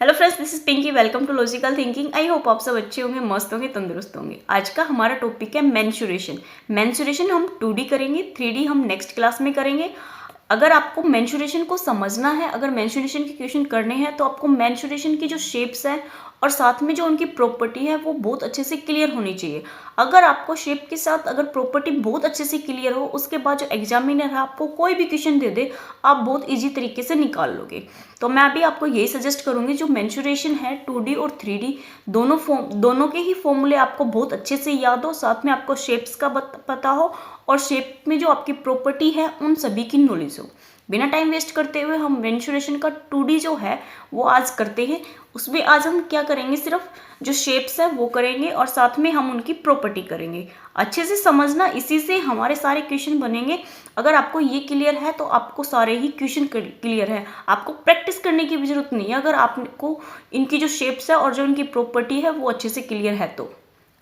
Hello friends, this is Pinky. Welcome to logical thinking. I hope आप सब अच्छे होंगे, मस्त होंगे, तंदुरुस्त होंगे। आज का हमारा टॉपिक है मेंसुरेशन। मेंसुरेशन हम 2D करेंगे, 3D हम नेक्स्ट क्लास में करेंगे। अगर आपको मेंसुरेशन को समझना है, अगर मेंसुरेशन के क्वेश्चन करने हैं तो आपको मेंसुरेशन की जो शेप्स हैं और साथ में जो उनकी प्रॉपर्टी है वो बहुत अच्छे से क्लियर होनी चाहिए। अगर आपको शेप के साथ अगर प्रॉपर्टी बहुत अच्छे से क्लियर हो, उसके बाद जो एग्जामिनर है आपको कोई भी क्वेश्चन दे दे, आप बहुत इजी तरीके से निकाल लोगे। तो मैं अभी आपको यही सजेस्ट करूंगी, जो मेंसुरेशन है 2D और 3D दोनों के ही फॉर्मूले आपको बहुत अच्छे से याद हो, साथ में आपको शेप्स का पता हो और शेप में जो आपकी प्रॉपर्टी है उन सभी की नॉलेज हो। बिना टाइम वेस्ट करते हुए हम मेंसुरेशन का 2D जो है वो आज करते हैं। उसमें आज हम क्या करेंगे, सिर्फ जो शेप्स है वो करेंगे और साथ में हम उनकी प्रॉपर्टी करेंगे। अच्छे से समझना, इसी से हमारे सारे क्वेश्चन बनेंगे। अगर आपको ये क्लियर है तो आपको सारे ही क्वेश्चन क्लियर है, आपको प्रैक्टिस करने की भी जरूरत नहीं है। अगर आपको इनकी जो शेप्स है और जो इनकी प्रॉपर्टी है वो अच्छे से क्लियर है तो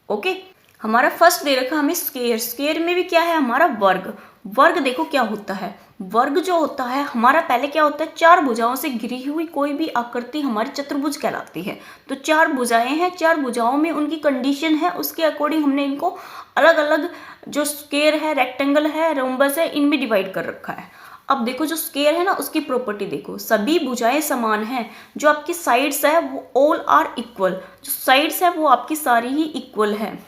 ओके। हमारा फर्स्ट दे रखा हमें स्क्वायर। स्क्वायर में भी क्या है हमारा वर्ग। वर्ग देखो क्या होता है, वर्ग जो होता है हमारा पहले क्या होता है, चार भुजाओं से घिरी हुई कोई भी आकृति हमारी चतुर्भुज कहलाती है। तो चार भुजाएं हैं, चार भुजाओं में उनकी कंडीशन है, उसके अकॉर्डिंग हमने इनको अलग अलग जो स्क्वायर है, रेक्टेंगल है, रोम्बस है, इनमें डिवाइड कर रखा है। अब देखो जो स्क्वायर है ना, उसकी प्रॉपर्टी देखो, सभी भुजाएं समान हैं। जो आपकी साइड्स है वो ऑल आर इक्वल, जो साइड्स है वो आपकी सारी ही इक्वल है।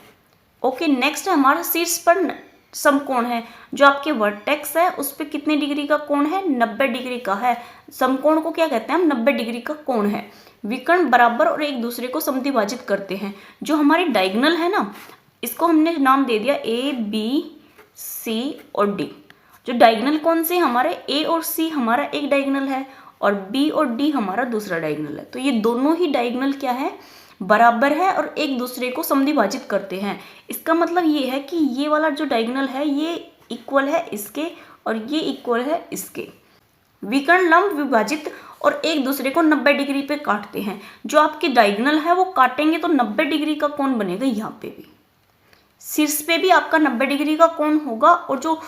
ओके, नेक्स्ट है हमारा शीर्ष पर समकोण है। जो आपके वर्टेक्स है उस पर कितने डिग्री का कोण है, 90 डिग्री का है। समकोण को क्या कहते हैं हम, 90 डिग्री का कोण है। विकर्ण बराबर और एक दूसरे को समद्विभाजित करते हैं। जो हमारी डायगोनल है ना, इसको हमने नाम दे दिया A B C और D। जो डायगोनल कौन से हमारे, A और C हमारा एक डायगोनल है और B और D हमारा दूसरा डायगोनल है। तो ये दोनों ही डायगोनल क्या है, बराबर है और एक दूसरे को समद्विभाजित करते हैं। इसका मतलब ये है कि ये वाला जो डायगोनल है ये इक्वल है इसके और ये इक्वल है इसके। विकर्ण लंब विभाजित और एक दूसरे को 90 डिग्री पे काटते हैं। जो आपके डायगोनल है वो काटेंगे तो 90 डिग्री का कोण बनेगा। यहाँ पे भी शीर्ष पे भी आपका 90 डिग्री का कोण होगा और जो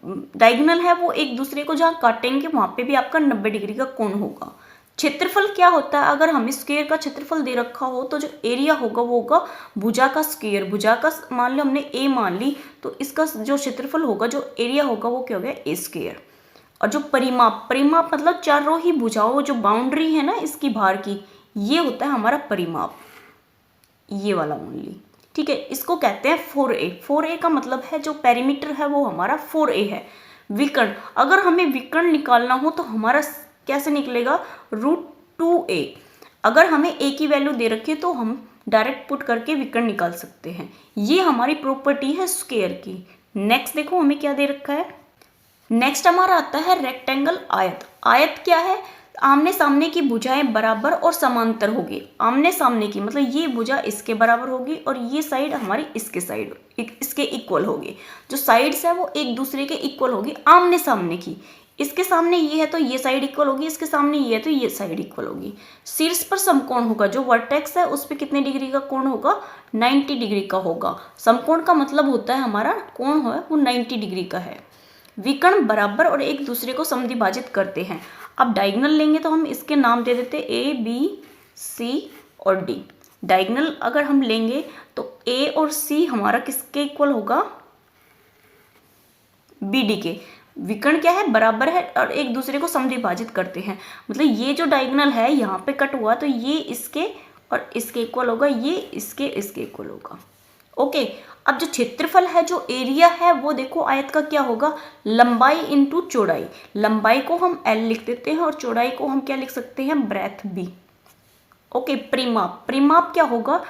डायगोनल है वो एक दूसरे को जहाँ काटेंगे वहां पे भी आपका 90 डिग्री का कोण होगा। क्षेत्रफल क्या होता है, अगर हमें स्क्वायर का क्षेत्रफल दे रखा हो तो जो एरिया होगा वो होगा भुजा का स्क्वायर। भुजा का मान लो हमने ए मान ली, तो इसका जो क्षेत्रफल होगा, जो एरिया होगा वो क्या हो गया, ए स्क्वायर। और जो परिमाप, परिमाप मतलब चारों ही भुजाओं जो बाउंड्री है ना इसकी बाहर की, ये होता है हमारा परिमाप, ये वाला ओनली। ठीक है, इसको कहते हैं 4A। 4A का मतलब है जो पेरीमीटर है वो हमारा 4A है। विकर्ण, अगर हमें विकर्ण निकालना हो तो हमारा कैसे निकलेगा, √2A। अगर हमें A की वैल्यू दे रखी है तो हम डायरेक्ट पुट करके विकर्ण निकाल सकते हैं। ये हमारी प्रॉपर्टी है स्क्वायर की। नेक्स्ट देखो हमें क्या दे रखा है, नेक्स्ट हमारा आता है रेक्टेंगल, आयत। आयत क्या है, आमने सामने की भुजाएं बराबर और समांतर होगी। आमने सामने की मतलब ये भुजा इसके बराबर होगी और ये साइड हमारी इसके साइड इसके इक्वल होगी। जो साइड्स है वो एक दूसरे के इक्वल होगी आमने सामने की। इसके सामने ये है तो ये साइड इक्वल होगी, इसके सामने ये है तो ये साइड इक्वल होगी। शीर्ष पर समकोण होगा, जो वर्टेक्स है उस पर कितने डिग्री का कोण होगा, 90 डिग्री का होगा। समकोण का मतलब होता है हमारा कोण है वो 90 डिग्री का है। विकर्ण बराबर और एक दूसरे को समद्विभाजित करते हैं। अब डायगोनल लेंगे तो हम इसके नाम दे देते A B C और D। डायगोनल अगर हम लेंगे तो A और C हमारा किसके इक्वल होगा, BD के। विकर्ण क्या है, बराबर है और एक दूसरे को समद्विभाजित करते हैं। मतलब ये जो डायगोनल है यहाँ पे कट हुआ तो ये इसके और इसके इक्वल होगा, ये इसके इक्वल होगा। ओके, अब जो क्षेत्रफल है, जो एरिया है वो देखो आयत का क्या होगा, लंबाई इंटू चौड़ाई। लंबाई को हम L लिख देते हैं और चौड़ाई को हम क्या लिख सकते हैं, ब्रेथ B। ओके, परिमाप, परिमाप क्या होगा,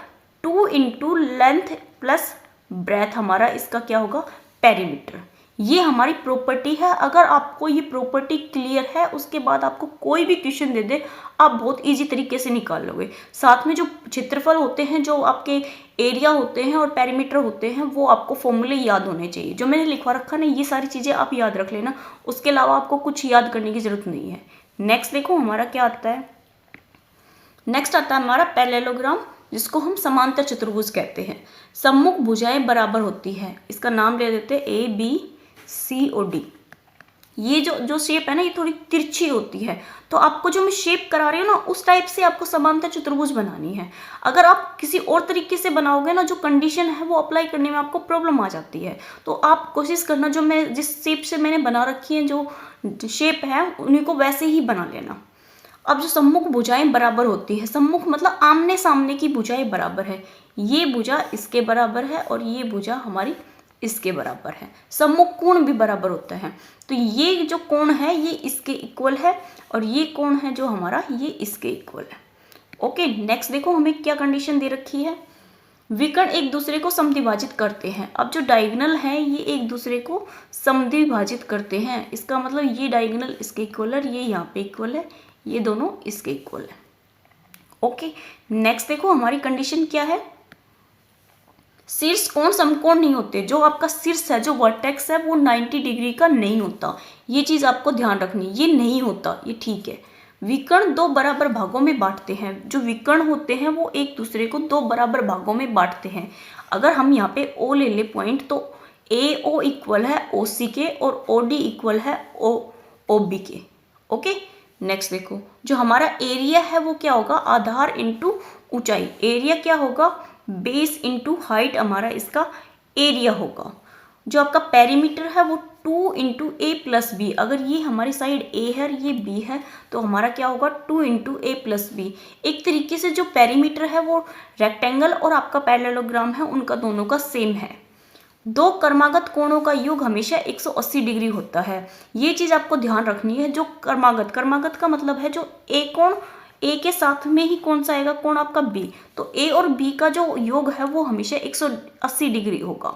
2 इंटू लेंथ प्लस ब्रेथ हमारा इसका क्या होगा, पेरीमीटर। ये हमारी प्रॉपर्टी है। अगर आपको ये प्रॉपर्टी क्लियर है, उसके बाद आपको कोई भी क्वेश्चन दे दे आप बहुत इजी तरीके से निकाल लोगे। साथ में जो क्षेत्रफल होते हैं, जो आपके एरिया होते हैं और पेरीमीटर होते हैं, वो आपको फॉर्मूले याद होने चाहिए। जो मैंने लिखवा रखा ना, ये सारी चीज़ें आप याद रख लेना, उसके अलावा आपको कुछ याद करने की जरूरत नहीं है। नेक्स्ट देखो हमारा क्या आता है, नेक्स्ट आता है हमारा पैरेललोग्राम, जिसको हम समांतर चतुर्भुज कहते हैं। सम्मुख भुजाएं बराबर होती है, इसका नाम ले देते हैं A B C और D। ये जो शेप है ना ये थोड़ी तिरछी होती है, तो आपको जो मैं शेप करा रही हूँ ना उस टाइप से आपको समांतर चतुर्भुज बनानी है। अगर आप किसी और तरीके से बनाओगे ना, जो कंडीशन है वो अप्लाई करने में आपको प्रॉब्लम आ जाती है। तो आप कोशिश करना जो मैं जिस शेप से मैंने बना रखी है, जो शेप है उन्हीं को वैसे ही बना लेना। अब जो सम्मुख भुजाएं बराबर होती है, सम्मुख मतलब आमने सामने की भुजाएं बराबर है, ये भुजा इसके बराबर है और ये भुजा हमारी इसके बराबर है। सम्मुख कोण भी बराबर होता है, तो ये जो कोण है ये इसके इक्वल है और ये कोण है जो हमारा ये इसके इक्वल है। ओके, नेक्स्ट देखो हमें क्या कंडीशन दे रखी है। विकर्ण एक दूसरे को समद्विभाजित करते हैं। अब जो डायगोनल है ये एक दूसरे को समद्विभाजित करते हैं, इसका मतलब ये डायगोनल इसके इक्वल है, ये यहाँ पे इक्वल है, ये दोनों इसके इक्वल है। ओके, नेक्स्ट देखो हमारी कंडीशन क्या है। शीर्ष कोण समकोण नहीं होते, जो आपका शीर्ष है जो वर्टेक्स है वो 90 डिग्री का नहीं होता, ये चीज आपको ध्यान रखनी, ये नहीं होता, ये ठीक है। विकर्ण दो बराबर भागों में बांटते हैं, जो विकर्ण होते हैं वो एक दूसरे को दो बराबर भागों में बांटते हैं। अगर हम यहाँ पे ओ ले ले पॉइंट, तो ए ओ इक्वल है ओ सी के और ओ डी इक्वल है ओ बी के। ओके, नेक्स्ट देखो जो हमारा एरिया है वो क्या होगा, आधार इंटू ऊंचाई। एरिया क्या होगा, बेस इंटू हाइट हमारा इसका एरिया होगा। जो आपका पेरीमीटर है वो 2 इंटू ए प्लस बी, अगर ये हमारी साइड ए है और ये बी है तो हमारा क्या होगा 2 इंटू ए प्लस बी। एक तरीके से जो पेरीमीटर है वो रेक्टेंगल और आपका पैरेललोग्राम है उनका दोनों का सेम है। दो क्रमागत कोणों का योग हमेशा 180 डिग्री होता है, ये चीज आपको ध्यान रखनी है। जो क्रमागत का मतलब है जो ए कोण, ए के साथ में ही कौन सा आएगा कोण आपका बी, तो ए और बी का जो योग है वो हमेशा 180 डिग्री होगा।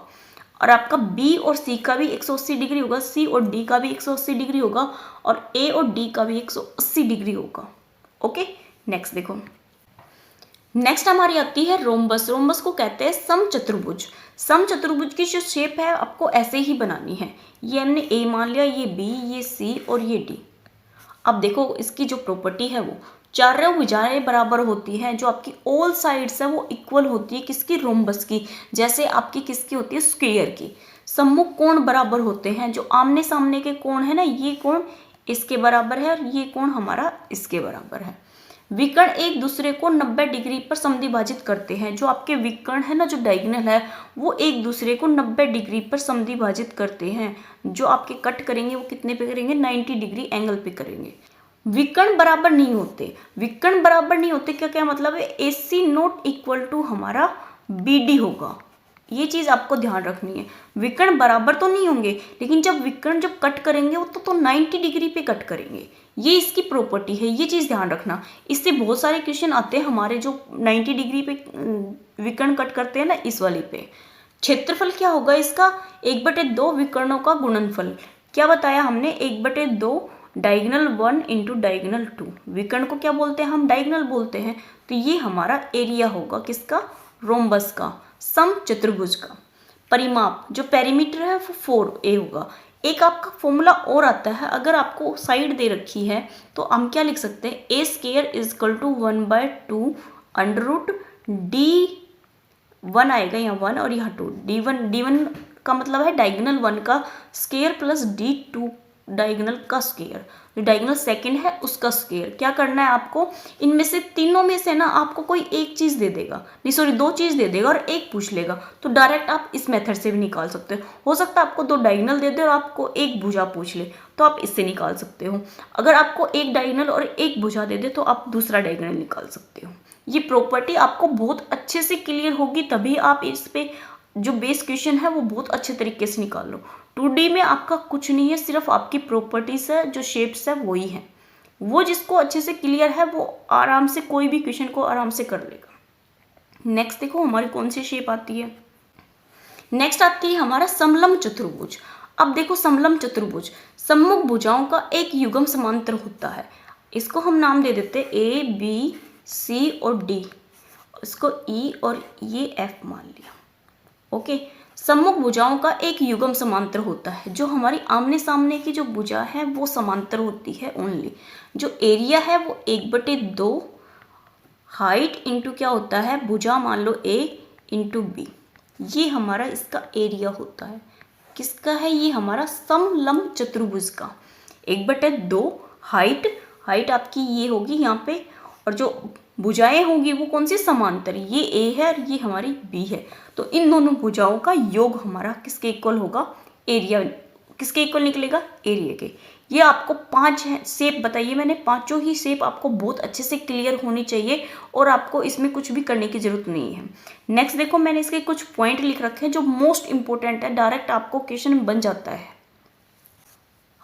और आपका बी और सी का भी 180 डिग्री होगा, सी और डी का भी 180 डिग्री होगा और ए और डी का भी 180 डिग्री होगा। ओके, नेक्स्ट देखो, नेक्स्ट हमारी आती है रोम्बस। रोम्बस को कहते हैं समचतुर्भुज। समचतुर्भुज की जो शेप है आपको ऐसे ही बनानी है, ये हमने ए मान लिया, ये बी, ये सी और ये डी। अब देखो इसकी जो प्रॉपर्टी है वो चारों भुजाएं बराबर होती हैं, जो आपकी ऑल साइड्स है वो इक्वल होती है किसकी, रोम्बस की, जैसे आपकी किसकी होती है, स्क्वायर की। सम्मुख कोण बराबर होते हैं, जो आमने सामने के कोण है ना ये कोण इसके बराबर है और ये कोण हमारा इसके बराबर है। विकर्ण एक दूसरे को 90 डिग्री पर समद्विभाजित करते हैं, जो आपके विकर्ण है ना जो डायगोनल है वो एक दूसरे को 90 डिग्री पर समद्विभाजित करते हैं। जो आपके कट करेंगे वो कितने पे करेंगे, 90 डिग्री एंगल पे करेंगे। विकर्ण बराबर नहीं होते, विकर्ण बराबर नहीं होते क्या क्या मतलब है, AC नॉट इक्वल टू हमारा BD होगा, ये चीज आपको ध्यान रखनी है। विकर्ण बराबर तो नहीं होंगे, लेकिन जब विकर्ण जब कट करेंगे वो तो 90 डिग्री पे कट करेंगे, ये इसकी प्रॉपर्टी है, ये चीज ध्यान रखना। इससे बहुत सारे क्वेश्चन आते हैं हमारे जो 90 डिग्री पे विकर्ण कट करते हैं ना, इस वाली पे। क्षेत्रफल क्या होगा इसका, 1/2 विकर्णों का गुणनफल। क्या बताया हमने, 1/2 डायगोनल 1 इंटू डायगोनल 2। विकर्ण को क्या बोलते हैं हम, डायगोनल बोलते हैं। तो ये हमारा एरिया होगा किसका, रोम्बस का, समचतुर्भुज का। परिमाप जो पेरीमीटर है वो 4a होगा। एक आपका फॉर्मूला और आता है, अगर आपको साइड दे रखी है तो हम क्या लिख सकते हैं, a square is equal to 1/2 under root d1 आएगा यहाँ 1 और यहाँ 2, d1 का मतलब है डायगोनल 1 का स्क्वायर प्लस d2 डायगोनल का स्क्वायर, जो डायगोनल सेकंड है उसका स्क्वायर। क्या करना है आपको, इनमें से तीनों में से ना आपको कोई एक चीज दे देगा, नहीं सॉरी 2 चीज दे देगा और एक पूछ लेगा, तो डायरेक्ट आप इस मेथड से भी निकाल सकते हो सकता है आपको 2 डायगोनल दे दे और आपको एक भुजा पूछ ले तो आप इससे निकाल सकते हो। अगर आपको एक डायगोनल और एक भुजा दे दे तो आप दूसरा डायगोनल निकाल सकते हो। ये प्रॉपर्टी आपको बहुत अच्छे से क्लियर होगी, तभी आप इस पे जो बेस क्वेश्चन है वो बहुत अच्छे तरीके से निकाल लो। 2D में आपका कुछ नहीं है, सिर्फ आपकी प्रॉपर्टीज है, जो शेप्स है वही है। वो जिसको अच्छे से क्लियर है वो आराम से कोई भी क्वेश्चन को आराम से कर लेगा। नेक्स्ट देखो हमारी कौन सी शेप आती है, नेक्स्ट आती है हमारा समलंब चतुर्भुज। अब देखो समलंब चतुर्भुज सम्मुख भुजाओं का एक युग्म समांतर होता है, इसको हम नाम दे देते हैं A B C और D, इसको E और ये F मान लिया। ओके, सम्मुख भुजाओं का एक युग्म समांतर होता है, जो हमारी आमने सामने की जो भुजा है वो समांतर होती है ओनली। जो एरिया है वो 1/2 हाइट इंटू क्या होता है, भुजा मान लो A इंटू B, ये हमारा इसका एरिया होता है। किसका है, ये हमारा समलंब चतुर्भुज का। 1/2 हाइट, हाइट आपकी ये होगी यहाँ पे, और जो भुजाएं होंगी वो कौन सी समांतर, ये ए है और ये हमारी बी है। तो इन दोनों भुजाओं का योग हमारा किसके इक्वल होगा, एरिया किसके इक्वल निकलेगा, एरिया के। ये आपको 5 शेप बताइए मैंने, पांचों ही शेप आपको बहुत अच्छे से क्लियर होनी चाहिए और आपको इसमें कुछ भी करने की जरूरत नहीं है। नेक्स्ट देखो, मैंने इसके कुछ पॉइंट लिख रखे हैं जो मोस्ट इंपॉर्टेंट है, डायरेक्ट आपको क्वेश्चन बन जाता है।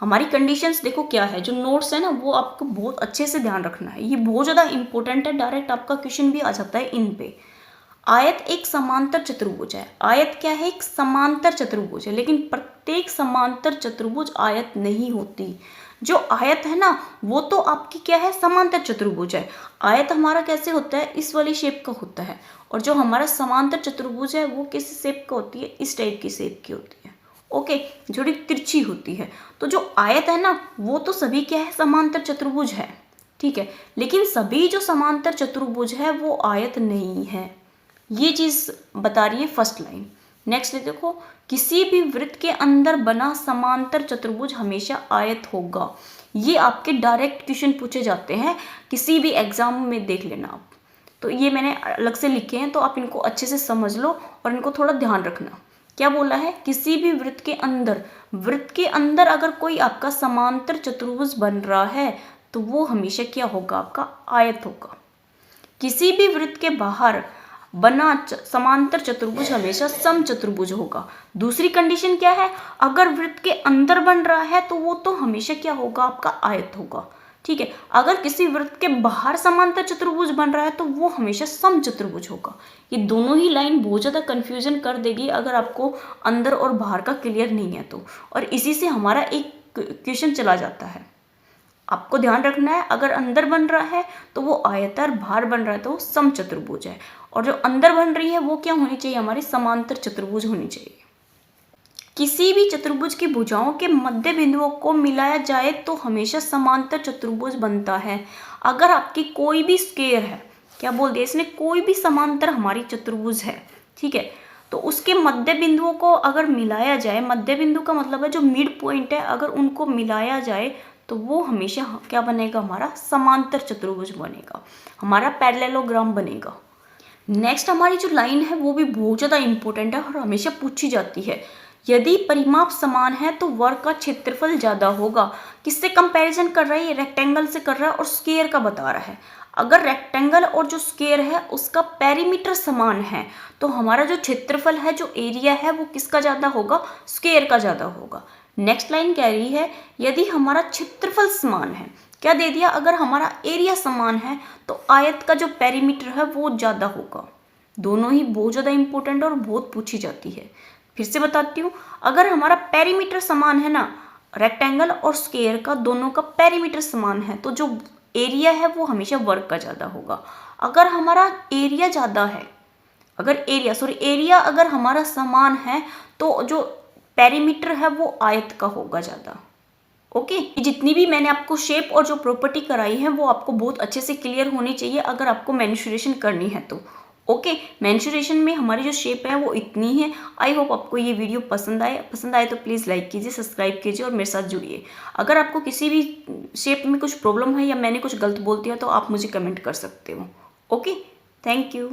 हमारी कंडीशंस देखो क्या है, जो नोट्स है ना वो आपको बहुत अच्छे से ध्यान रखना है, ये बहुत ज़्यादा इंपॉर्टेंट है, डायरेक्ट आपका क्वेश्चन भी आ जाता है इन पे। आयत एक समांतर चतुर्भुज है। आयत क्या है, एक समांतर चतुर्भुज है, लेकिन प्रत्येक समांतर चतुर्भुज आयत नहीं होती। जो आयत है ना वो तो आपकी क्या है, समांतर चतुर्भुज है। आयत हमारा कैसे होता है, इस वाली शेप का होता है, और जो हमारा समांतर चतुर्भुज है वो किस शेप का होती है, इस टाइप की शेप की होती है। ओके, थोड़ी तिरछी होती है। तो जो आयत है ना वो तो सभी क्या है, समांतर चतुर्भुज है, ठीक है, लेकिन सभी जो समांतर चतुर्भुज है वो आयत नहीं है। ये चीज बता रही है फर्स्ट लाइन। नेक्स्ट देखो, किसी भी वृत्त के अंदर बना समांतर चतुर्भुज हमेशा आयत होगा। ये आपके डायरेक्ट क्वेश्चन पूछे जाते हैं, किसी भी एग्जाम में देख लेना आप। तो ये मैंने अलग से लिखे हैं, तो आप इनको अच्छे से समझ लो और इनको थोड़ा ध्यान रखना। क्या बोला है, किसी भी वृत्त के अंदर अगर कोई आपका समांतर चतुर्भुज बन रहा है तो वो हमेशा क्या होगा, आपका आयत होगा। किसी भी वृत्त के बाहर बना समांतर चतुर्भुज हमेशा समचतुर्भुज होगा। दूसरी कंडीशन क्या है, अगर वृत्त के अंदर बन रहा है तो वो तो हमेशा क्या होगा, आपका आयत होगा, ठीक है। अगर किसी वृत्त के बाहर समांतर चतुर्भुज बन रहा है तो वो हमेशा समचतुर्भुज होगा। ये दोनों ही लाइन बहुत ज़्यादा कंफ्यूजन कर देगी अगर आपको अंदर और बाहर का क्लियर नहीं है तो, और इसी से हमारा एक क्वेश्चन चला जाता है। आपको ध्यान रखना है, अगर अंदर बन रहा है तो वो आयताकार, बाहर बन रहा है तो वो समचतुर्भुज है, और जो अंदर बन रही है वो क्या होनी चाहिए, हमारी समांतर चतुर्भुज होनी चाहिए। किसी भी चतुर्भुज की भुजाओं के मध्य बिंदुओं को मिलाया जाए तो हमेशा समांतर चतुर्भुज बनता है। अगर आपकी कोई भी स्क्वायर है, क्या बोल दिया इसने, कोई भी समांतर हमारी चतुर्भुज है, ठीक है, तो उसके मध्य बिंदुओं को अगर मिलाया जाए, मध्य बिंदु का मतलब है जो मिड पॉइंट है, अगर उनको मिलाया जाए तो वो हमेशा क्या बनेगा, हमारा समांतर चतुर्भुज बनेगा, हमारा पैरेललोग्राम बनेगा। नेक्स्ट हमारी जो लाइन है वो भी बहुत ज़्यादा इंपॉर्टेंट है और हमेशा पूछी जाती है। यदि परिमाप समान है तो वर्ग का क्षेत्रफल ज़्यादा होगा। किससे कंपैरिजन कर रहा है, ये रेक्टेंगल से कर रहा है और स्क्वायर का बता रहा है। अगर रेक्टेंगल और जो स्क्वायर है उसका पेरीमीटर समान है तो हमारा जो क्षेत्रफल है, जो एरिया है, वो किसका ज़्यादा होगा, स्क्वायर का ज़्यादा होगा। नेक्स्ट लाइन कह रही है, यदि हमारा क्षेत्रफल समान है, क्या दे दिया, अगर हमारा एरिया समान है तो आयत का जो पेरीमीटर है वो ज़्यादा होगा। दोनों ही बहुत ज़्यादा इंपॉर्टेंट और बहुत पूछी जाती है। फिर से बताती हूँ, अगर हमारा पेरीमीटर समान है ना, रेक्टेंगल और स्क्वायर का दोनों का पेरीमीटर समान है तो जो एरिया है वो हमेशा वर्ग का ज़्यादा होगा। अगर हमारा एरिया ज़्यादा है, एरिया अगर हमारा समान है तो जो पेरीमीटर है वो आयत का होगा ज़्यादा। ओके, जितनी भी मैंने आपको शेप और जो प्रॉपर्टी कराई है वो आपको बहुत अच्छे से क्लियर होनी चाहिए अगर आपको मेंसुरेशन करनी है तो। ओके, मेंसुरेशन में हमारी जो शेप है वो इतनी है। आई होप आपको ये वीडियो पसंद आए तो प्लीज़ लाइक कीजिए, सब्सक्राइब कीजिए और मेरे साथ जुड़िए। अगर आपको किसी भी शेप में कुछ प्रॉब्लम है या मैंने कुछ गलत बोल दिया तो आप मुझे कमेंट कर सकते हो। Okay, thank you.